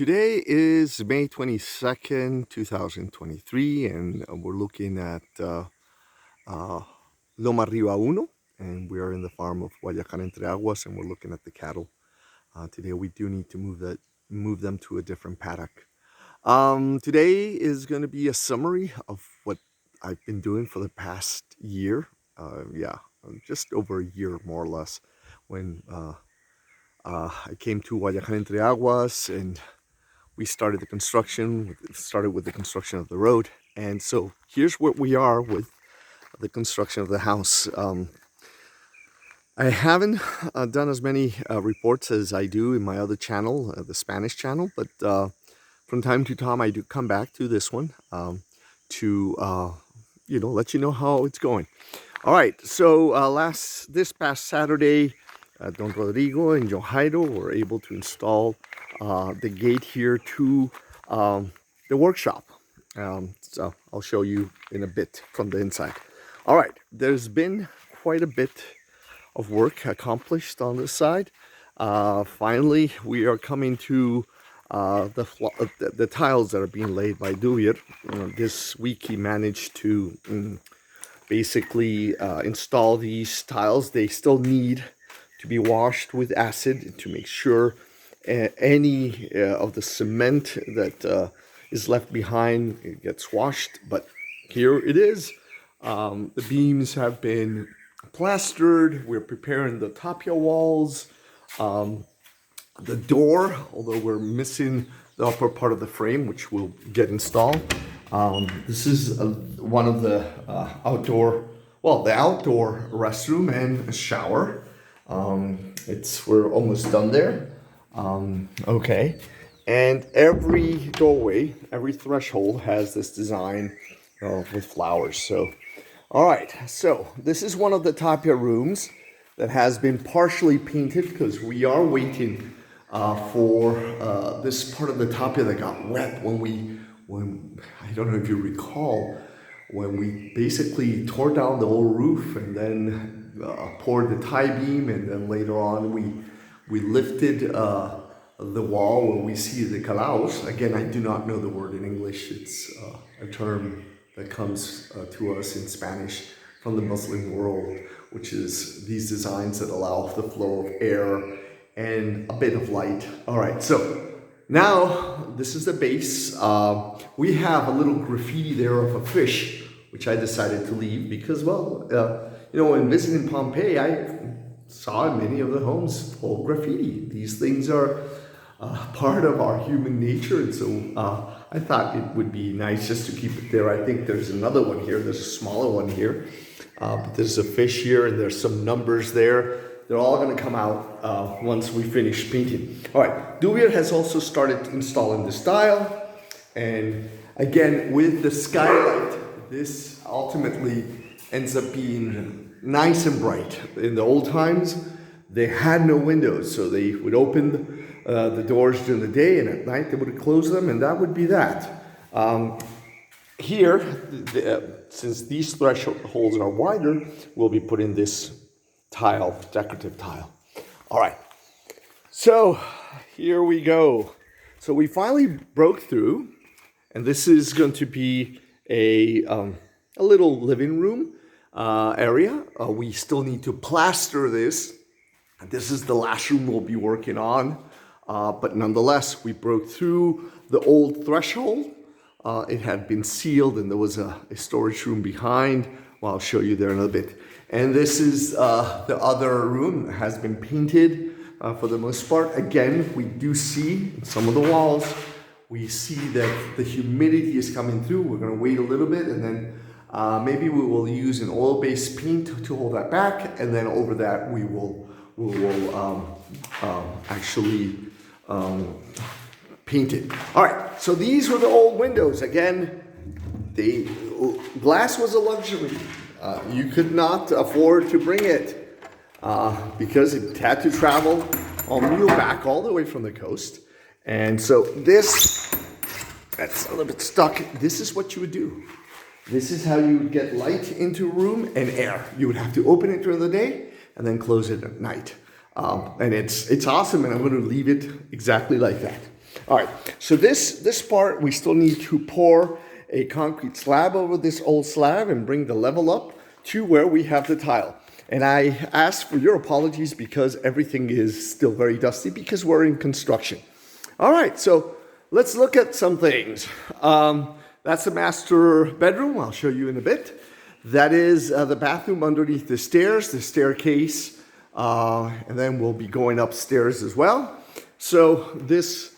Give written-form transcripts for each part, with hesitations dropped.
Today is May 22nd, 2023, and we're looking at uh, Loma Riva Uno, and we are in the farm of Guayacán Entre Aguas, and we're looking at the cattle. Today we do need to move them to a different paddock. Today is going to be a summary of what I've been doing for the past year. Just over a year, more or less, when I came to Guayacán Entre Aguas, and we started with the construction of the road. And so here's where we are with the construction of the house. I haven't done as many reports as I do in my other channel, the Spanish channel, but from time to time I do come back to this one to let you know how it's going. All right, so this past Saturday, Don Rodrigo and Johairo were able to install the gate here to the workshop. So I'll show you in a bit from the inside. All right, there's been quite a bit of work accomplished on this side. Finally, we are coming to the tiles that are being laid by Duvier. This week he managed to basically install these tiles. They still need to be washed with acid to make sure any of the cement that is left behind gets washed. But here it is. The beams have been plastered. We're preparing the tapia walls. The door, although we're missing the upper part of the frame, which will get installed. This is one of the outdoor restroom and a shower. We're almost done there. Okay. And every doorway, every threshold has this design with flowers. So, all right. So this is one of the tapia rooms that has been partially painted because we are waiting for this part of the tapia that got wet when I don't know if you recall, when we basically tore down the whole roof and then poured the tie beam, and then later on we lifted the wall where we see the calaos. Again, I do not know the word in English. It's a term that comes to us in Spanish from the Muslim world, which is these designs that allow the flow of air and a bit of light. All right, so now this is the base. We have a little graffiti there of a fish, which I decided to leave because, when visiting Pompeii, I saw in many of the homes full graffiti. These things are part of our human nature, and so I thought it would be nice just to keep it there. I think there's another one here. There's a smaller one here, but there's a fish here, and there's some numbers there. They're all going to come out once we finish painting. All right, Duvier has also started installing this tile, and again with the skylight, this ultimately ends up being nice and bright. In the old times, they had no windows, so they would open the doors during the day, and at night they would close them, and that would be that. Here, since these thresholds are wider, we'll be putting this tile, decorative tile. All right, so here we go. So we finally broke through, and this is going to be a little living room area. We still need to plaster this. This is the last room we'll be working on, but nonetheless, we broke through the old threshold. It had been sealed, and there was a storage room behind. Well, I'll show you there in a bit. And this is the other room that has been painted for the most part. Again, we do see in some of the walls, we see that the humidity is coming through. We're going to wait a little bit, and then maybe we will use an oil-based paint to hold that back, and then over that we will actually paint it. All right, so these were the old windows. Again, the glass was a luxury. You could not afford to bring it because it had to travel on muleback all the way from the coast. And so that's a little bit stuck. This is what you would do. This is how you would get light into a room and air. You would have to open it during the day and then close it at night. And it's awesome, and I'm going to leave it exactly like that. All right, so this part, we still need to pour a concrete slab over this old slab and bring the level up to where we have the tile. And I ask for your apologies because everything is still very dusty because we're in construction. All right, so let's look at some things. That's the master bedroom. I'll show you in a bit. That is the bathroom underneath the stairs, the staircase, and then we'll be going upstairs as well. So this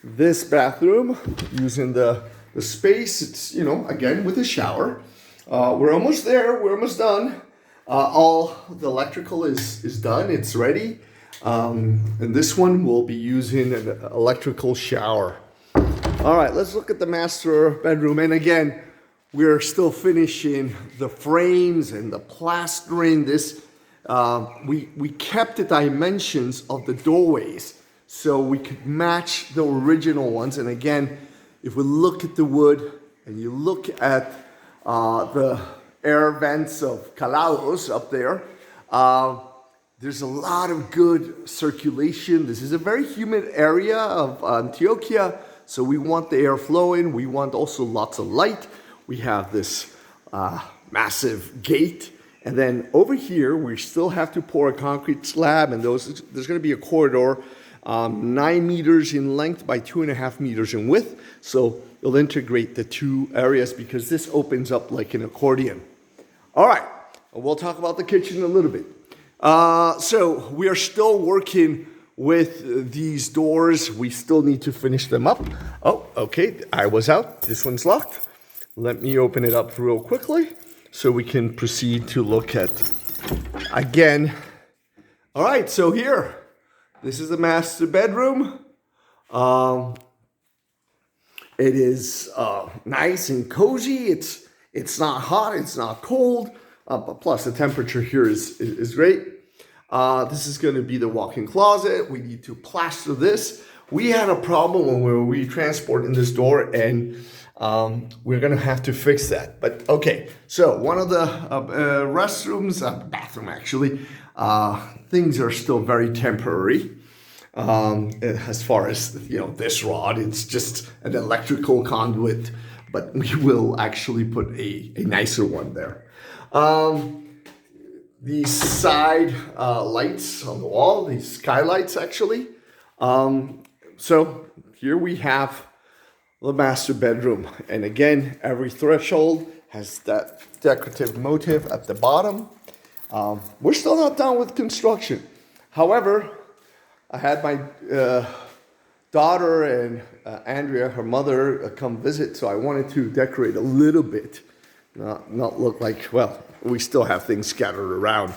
bathroom, using the space, it's, you know, again with a shower. We're almost there. We're almost done. All the electrical is done. It's ready. And this one will be using an electrical shower. All right, let's look at the master bedroom. And again, we're still finishing the frames and the plastering. This we kept the dimensions of the doorways so we could match the original ones. And again, if we look at the wood and you look at the air vents of Calados up there, there's a lot of good circulation. This is a very humid area of Antioquia, so we want the air flowing. We want also lots of light. We have this massive gate. And then over here, we still have to pour a concrete slab, and there's going to be a corridor 9 meters in length by 2.5 meters in width. So you'll integrate the two areas because this opens up like an accordion. All right, we'll talk about the kitchen in a little bit. So we are still working with these doors. We still need to finish them up. Oh, okay, I was out. This one's locked. Let me open it up real quickly so we can proceed to look at again. All right, so here, this is the master bedroom. It is nice and cozy. It's not hot, it's not cold. But plus the temperature here is great. This is going to be the walk-in closet. We need to plaster this. We had a problem when we were retransporting this door, and we're going to have to fix that. But okay, so one of the restrooms, bathroom actually, things are still very temporary. As far as, you know, this rod, it's just an electrical conduit, but we will actually put a nicer one there. These side lights on the wall, these skylights actually. So here we have the master bedroom. And again, every threshold has that decorative motif at the bottom. We're still not done with construction. However, I had my daughter and Andrea, her mother, come visit, so I wanted to decorate a little bit. Not look like, well, we still have things scattered around.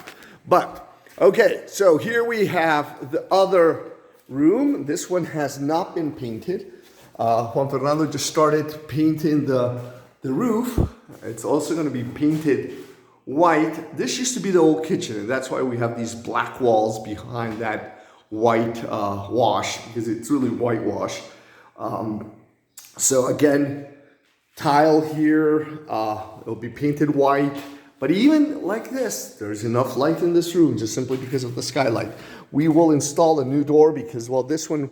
But, okay, so here we have the other room. This one has not been painted. Juan Fernando just started painting the roof. It's also going to be painted white. This used to be the old kitchen, and that's why we have these black walls behind that white wash, because it's really whitewash. So again, tile here, it'll be painted white. But even like this, there's enough light in this room just simply because of the skylight. We will install a new door because, well, this one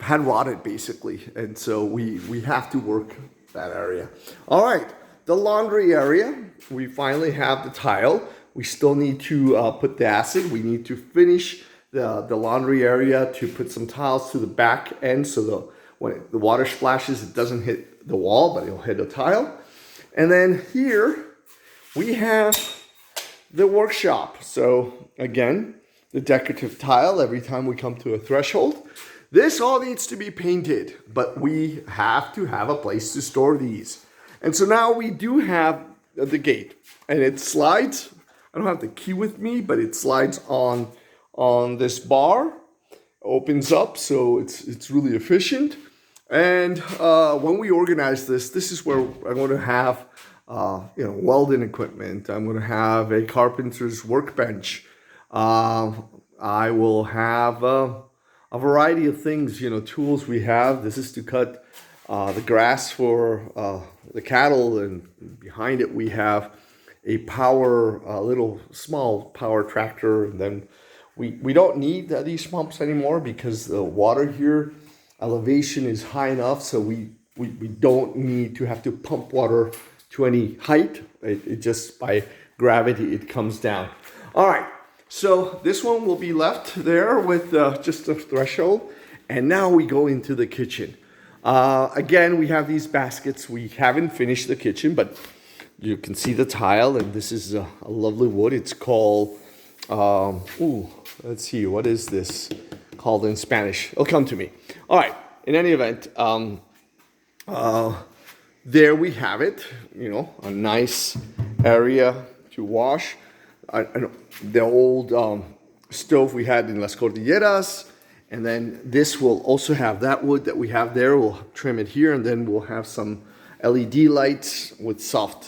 had rotted basically. And so we have to work that area. All right, the laundry area, we finally have the tile. We still need to put the acid. We need to finish the laundry area to put some tiles to the back end so when the water splashes, it doesn't hit the wall, but it'll hit a tile. And then here we have the workshop. So again, the decorative tile every time we come to a threshold. This all needs to be painted, but we have to have a place to store these. And so now we do have the gate, and it slides. I don't have the key with me, but it slides on this bar, opens up, so it's really efficient. And when we organize this is where I'm going to have welding equipment. I'm going to have a carpenter's workbench. I will have a variety of things, tools we have. This is to cut the grass for the cattle, and behind it we have a little small power tractor, and then we don't need these pumps anymore because the water here elevation is high enough, so we don't need to have to pump water to any height. It just by gravity it comes down. All right, so this one will be left there with just a threshold, and now we go into the kitchen. Again, we have these baskets. We haven't finished the kitchen, but you can see the tile, and this is a lovely wood. It's called, let's see, what is this called in Spanish? It'll come to me. All right, in any event, there we have it, a nice area to wash. The old stove we had in Las Cordilleras, and then this will also have that wood that we have there. We'll trim it here, and then we'll have some LED lights with soft,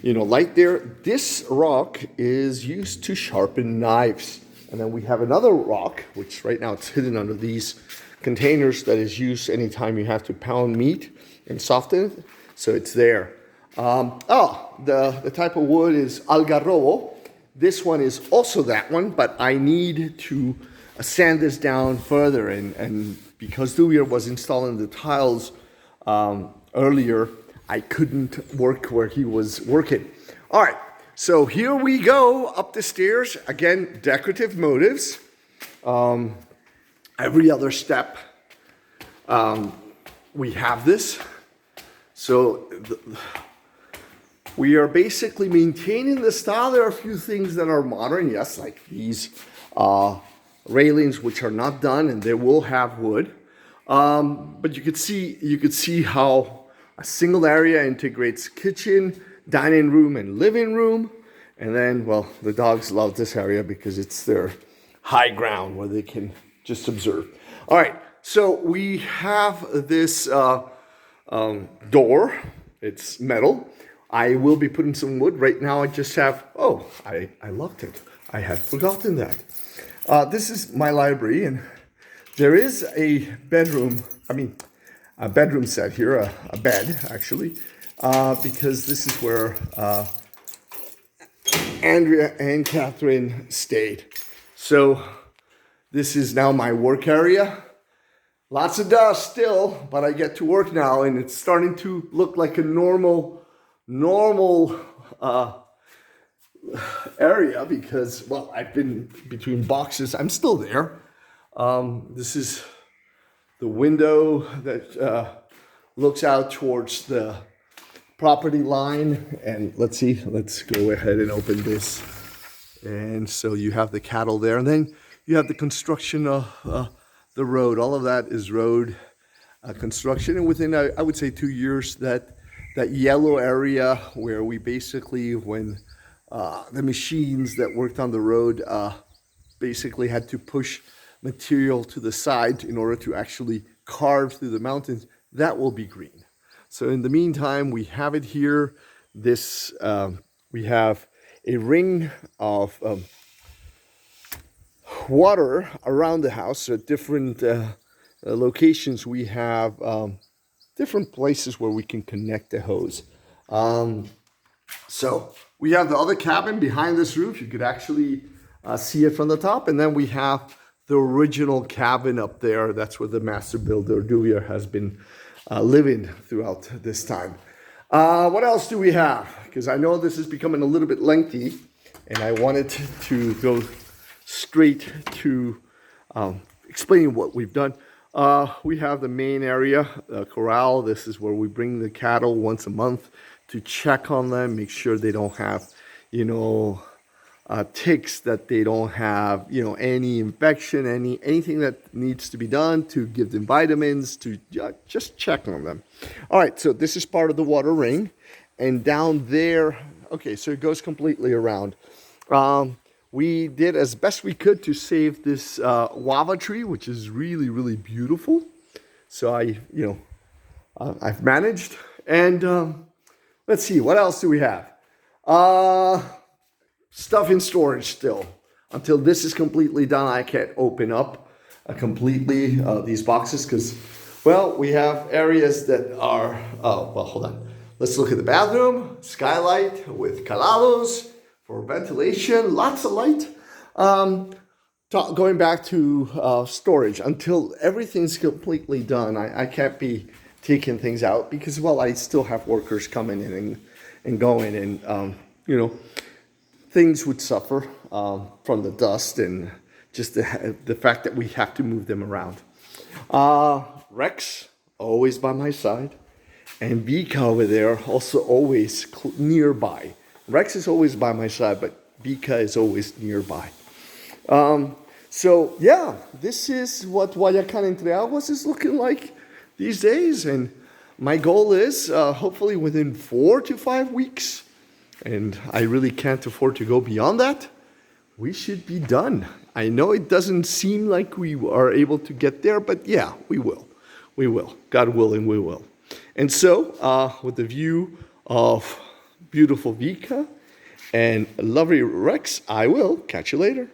light there. This rock is used to sharpen knives. And then we have another rock, which right now it's hidden under these containers, that is used anytime you have to pound meat and soften it. So it's there. The type of wood is algarrobo. This one is also that one, but I need to sand this down further. And because Duvier was installing the tiles earlier, I couldn't work where he was working. All right, so here we go up the stairs. Again, decorative motifs. Every other step, we have this. So we are basically maintaining the style. There are a few things that are modern, yes, like these railings, which are not done, and they will have wood. But you could see how a single area integrates kitchen, dining room, and living room. And then, well, the dogs love this area because it's their high ground where they can just observe. All right, so we have this door. It's metal. I will be putting some wood. Right now I just have, I loved it. I had forgotten that. This is my library, and there is a bedroom set here, a bed actually, because this is where Andrea and Catherine stayed. So this is now my work area. Lots of dust still, but I get to work now, and it's starting to look like a normal area because, well, I've been between boxes. I'm still there. This is the window that looks out towards the property line. And let's go ahead and open this. And so you have the cattle there, and then you have the construction of the road. All of that is road construction, and within I would say 2 years, that yellow area where we basically, when the machines that worked on the road basically had to push material to the side in order to actually carve through the mountains, that will be green. So in the meantime, we have it here. This we have a ring of water around the house. So at different locations, we have different places where we can connect the hose. So we have the other cabin behind this roof. You could actually see it from the top. And then we have the original cabin up there. That's where the master builder, Duvier, has been living throughout this time. What else do we have? Because I know this is becoming a little bit lengthy, and I wanted to go straight to explaining what we've done. We have the main area, corral. This is where we bring the cattle once a month to check on them, make sure they don't have, ticks, that they don't have, any infection, anything that needs to be done to give them vitamins, to just check on them. All right, so this is part of the water ring, and down there, okay, so it goes completely around. We did as best we could to save this guava tree, which is really, really beautiful. So I've managed. And let's see, what else do we have? Stuff in storage still. Until this is completely done, I can't open up completely these boxes because, well, we have areas that are, hold on. Let's look at the bathroom, skylight with calados for ventilation, lots of light. Going back to storage, until everything's completely done, I can't be taking things out because, well, I still have workers coming in and going, and things would suffer from the dust and just the fact that we have to move them around. Rex, always by my side, and Vika over there, also always nearby. Rex is always by my side, but Vika is always nearby. So yeah, this is what Guayacán Entre Aguas is looking like these days, and my goal is hopefully within 4 to 5 weeks, and I really can't afford to go beyond that. We should be done. I know it doesn't seem like we are able to get there, but yeah, we will. We will. God willing, we will. And so, with the view of beautiful Vika and lovely Rex, I will catch you later.